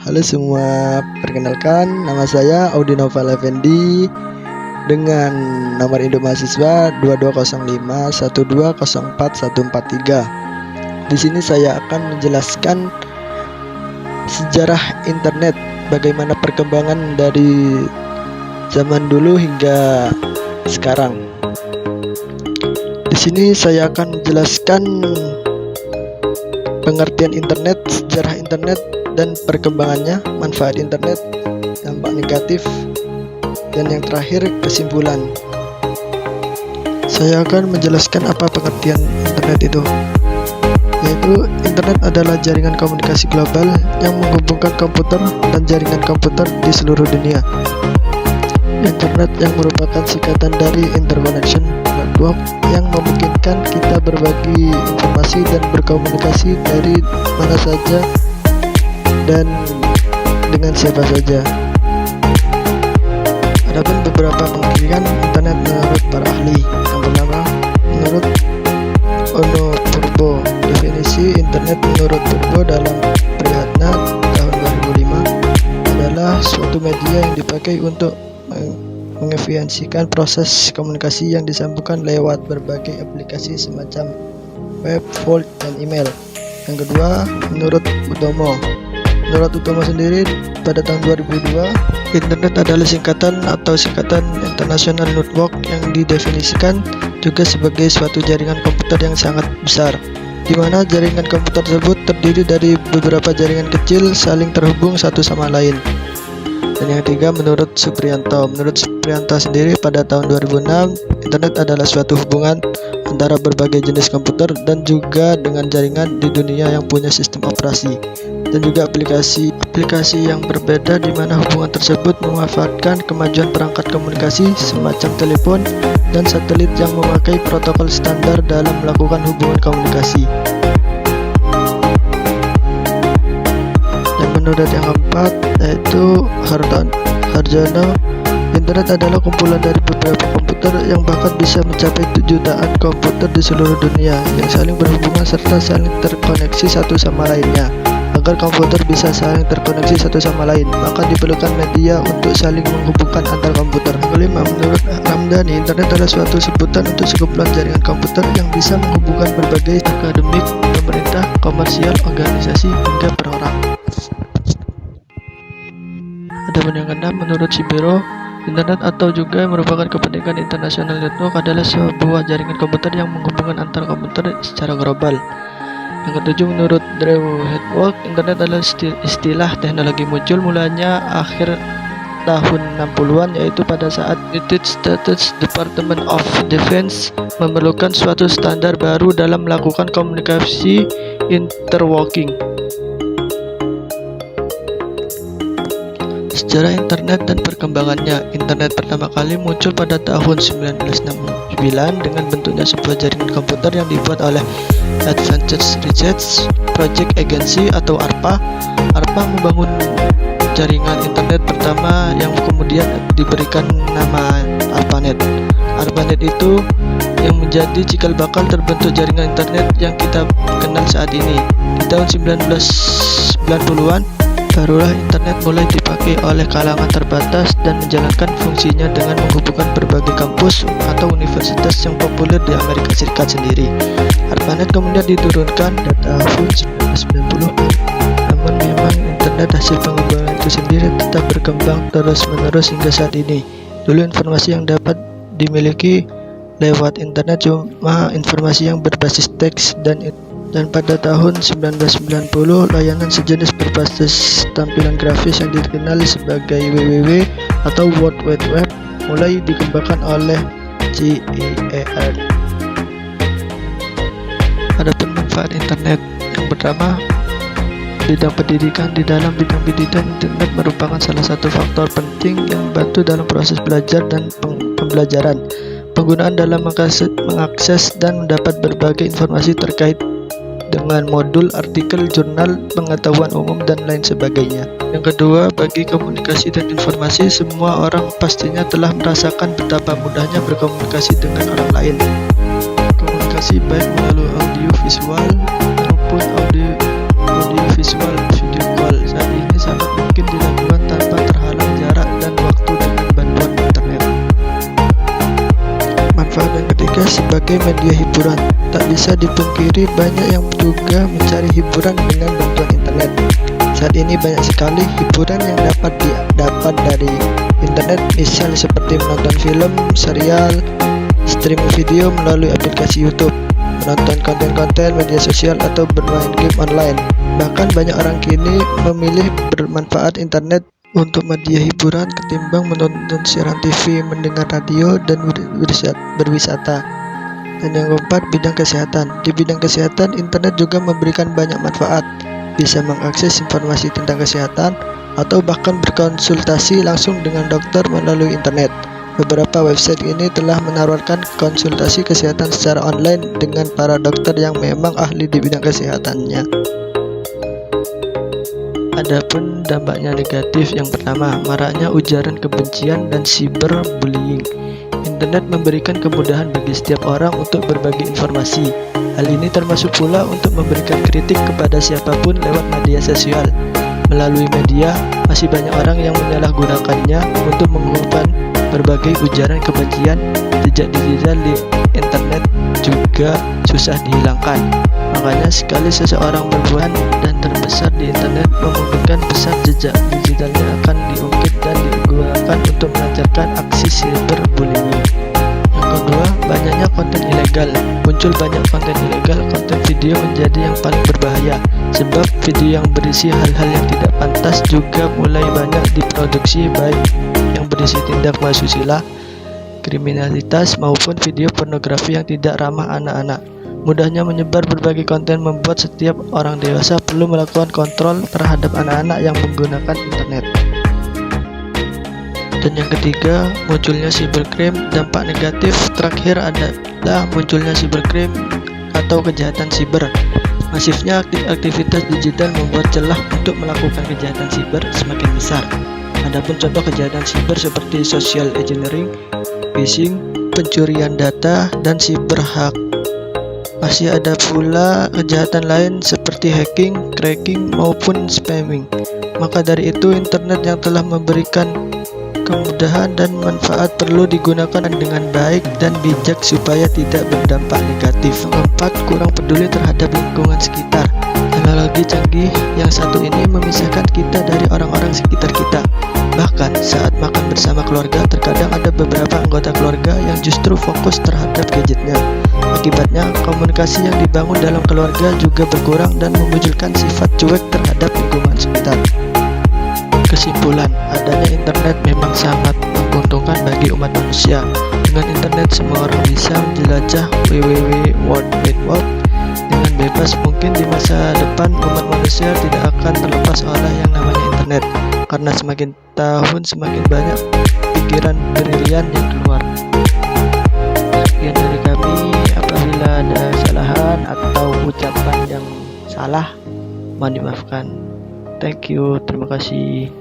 Halo semua, perkenalkan nama saya Audi Noval Effendi dengan nomor induk mahasiswa 220512044143. Di sini saya akan menjelaskan sejarah internet, bagaimana perkembangan dari zaman dulu hingga sekarang. Di sini saya akan menjelaskan pengertian internet, sejarah internet, dan perkembangannya, manfaat internet, dampak negatif, dan yang terakhir kesimpulan. Saya akan menjelaskan apa pengertian internet itu, yaitu internet adalah jaringan komunikasi global yang menghubungkan komputer dan jaringan komputer di seluruh dunia. Internet yang merupakan singkatan dari interconnection network yang memungkinkan kita berbagi informasi dan berkomunikasi dari mana saja dan dengan siapa saja. Adapun beberapa pengertian internet menurut para ahli. Yang pertama, menurut Ono Purbo, definisi internet menurut Purbo dalam Priyatna tahun 2005 adalah suatu media yang dipakai untuk mengefisiensikan proses komunikasi yang disambungkan lewat berbagai aplikasi semacam web, phone, dan email. Yang kedua, menurut Utomo. Menurut Utomo sendiri, pada tahun 2002, internet adalah singkatan atau singkatan international network yang didefinisikan juga sebagai suatu jaringan komputer yang sangat besar, di mana jaringan komputer tersebut terdiri dari beberapa jaringan kecil saling terhubung satu sama lain. Dan yang ketiga, menurut Supriyanto. Menurut Supriyanto sendiri, pada tahun 2006, internet adalah suatu hubungan antara berbagai jenis komputer dan juga dengan jaringan di dunia yang punya sistem operasi dan juga aplikasi yang berbeda, di mana hubungan tersebut memanfaatkan kemajuan perangkat komunikasi semacam telepon dan satelit yang memakai protokol standar dalam melakukan hubungan komunikasi. Dan menurut yang keempat, yaitu Harjono, internet adalah kumpulan dari beberapa komputer yang bahkan bisa mencapai jutaan komputer di seluruh dunia yang saling berhubungan serta saling terkoneksi satu sama lainnya. Agar komputer bisa saling terkoneksi satu sama lain, maka diperlukan media untuk saling menghubungkan antar komputer. Kelima, menurut Ramdhani, internet adalah suatu sebutan untuk sekumpulan jaringan komputer yang bisa menghubungkan berbagai akademik, pemerintah, komersial, organisasi, hingga perorangan. Adapun yang keenam, menurut Sibero, internet atau juga merupakan kepentingan international network adalah sebuah jaringan komputer yang menghubungkan antar komputer secara global. Yang ketujuh, menurut Drew Hedwig, internet adalah istilah teknologi muncul mulanya akhir tahun 60-an, yaitu pada saat United States Department of Defense memerlukan suatu standar baru dalam melakukan komunikasi interworking. Sejarah internet dan perkembangannya. Internet pertama kali muncul pada tahun 1969 dengan bentuknya sebuah jaringan komputer yang dibuat oleh Advanced Research Project Agency atau ARPA. ARPA membangun jaringan internet pertama yang kemudian diberikan nama ARPANET. ARPANET itu yang menjadi cikal bakal terbentuk jaringan internet yang kita kenal saat ini. Di tahun 1990-an, barulah internet mulai dipakai oleh kalangan terbatas dan menjalankan fungsinya dengan menghubungkan berbagai kampus atau universitas yang populer di Amerika Serikat sendiri. ARPANET kemudian diturunkan pada tahun 1990-an. Namun memang internet hasil pengembangan itu sendiri tetap berkembang terus-menerus hingga saat ini. Dulu informasi yang dapat dimiliki lewat internet cuma informasi yang berbasis teks, dan pada tahun 1990 layanan sejenis berbasis tampilan grafis yang dikenal sebagai WWW atau World Wide Web mulai dikembangkan oleh GER. Adapun manfaat internet, yang pertama, bidang pendidikan. Di dalam bidang pendidikan, internet merupakan salah satu faktor penting yang membantu dalam proses belajar dan pembelajaran. Penggunaan dalam mengakses dan mendapat berbagai informasi terkait dengan modul, artikel, jurnal, pengetahuan umum, dan lain sebagainya. Yang kedua, bagi komunikasi dan informasi, semua orang pastinya telah merasakan betapa mudahnya berkomunikasi dengan orang lain. Komunikasi baik melalui audio visual maupun audio visual video call saat ini sangat sebagai media hiburan. Tak bisa dipungkiri banyak yang juga mencari hiburan dengan bantuan internet. Saat ini banyak sekali hiburan yang dapat dari internet, misal seperti menonton film, serial, streaming video melalui aplikasi YouTube, menonton konten-konten media sosial atau bermain game online. Bahkan banyak orang kini memilih bermanfaat internet untuk media hiburan ketimbang menonton siaran TV, mendengar radio, dan berwisata. Dan yang keempat, bidang kesehatan. Di bidang kesehatan, internet juga memberikan banyak manfaat. Bisa mengakses informasi tentang kesehatan atau bahkan berkonsultasi langsung dengan dokter melalui internet. Beberapa website ini telah menawarkan konsultasi kesehatan secara online dengan para dokter yang memang ahli di bidang kesehatannya. Adapun dampaknya negatif, yang pertama, maraknya ujaran kebencian dan cyberbullying. Internet memberikan kemudahan bagi setiap orang untuk berbagi informasi. Hal ini termasuk pula untuk memberikan kritik kepada siapapun lewat media sosial. Melalui media, masih banyak orang yang menyalahgunakannya untuk mengumumkan berbagai ujaran kebencian. Jejak digital di internet juga susah dihilangkan. Makanya sekali seseorang berbuat dan terbesar di internet, memungkinkan besar jejak digitalnya akan diungkit dan digunakan untuk melancarkan aksi cyberbullying. Yang kedua, banyaknya konten ilegal. Muncul banyak konten ilegal. Konten video menjadi yang paling berbahaya, sebab video yang berisi hal-hal yang tidak pantas juga mulai banyak diproduksi, baik yang berisi tindak asusila, kriminalitas, maupun video pornografi yang tidak ramah anak-anak. Mudahnya menyebar berbagai konten membuat setiap orang dewasa perlu melakukan kontrol terhadap anak-anak yang menggunakan internet. Dan yang ketiga, munculnya cybercrime. Dampak negatif terakhir adalah munculnya cybercrime atau kejahatan siber. Masifnya aktivitas digital membuat celah untuk melakukan kejahatan siber semakin besar. Adapun contoh kejahatan siber seperti social engineering, phishing, pencurian data, dan cyberhack. Masih ada pula kejahatan lain seperti hacking, cracking, maupun spamming. Maka dari itu, internet yang telah memberikan kemudahan dan manfaat perlu digunakan dengan baik dan bijak supaya tidak berdampak negatif. Keempat, kurang peduli terhadap lingkungan sekitar. Teknologi canggih yang satu ini memisahkan kita dari orang-orang sekitar kita. Bahkan saat makan bersama keluarga, terkadang ada beberapa anggota keluarga yang justru fokus terhadap gadgetnya. Akibatnya, komunikasi yang dibangun dalam keluarga juga berkurang dan memunculkan sifat cuek terhadap lingkungan sekitar. Kesimpulan, adanya internet memang sangat menguntungkan bagi umat manusia. Dengan internet, semua orang bisa menjelajah www.world.wide dengan bebas. Mungkin di masa depan umat manusia tidak akan terlepas oleh yang namanya internet, karena semakin tahun semakin banyak pikiran brilian yang keluar. Sekian dari kami. Apabila ada kesalahan atau ucapan yang salah, mohon dimaafkan. Thank you, terima kasih.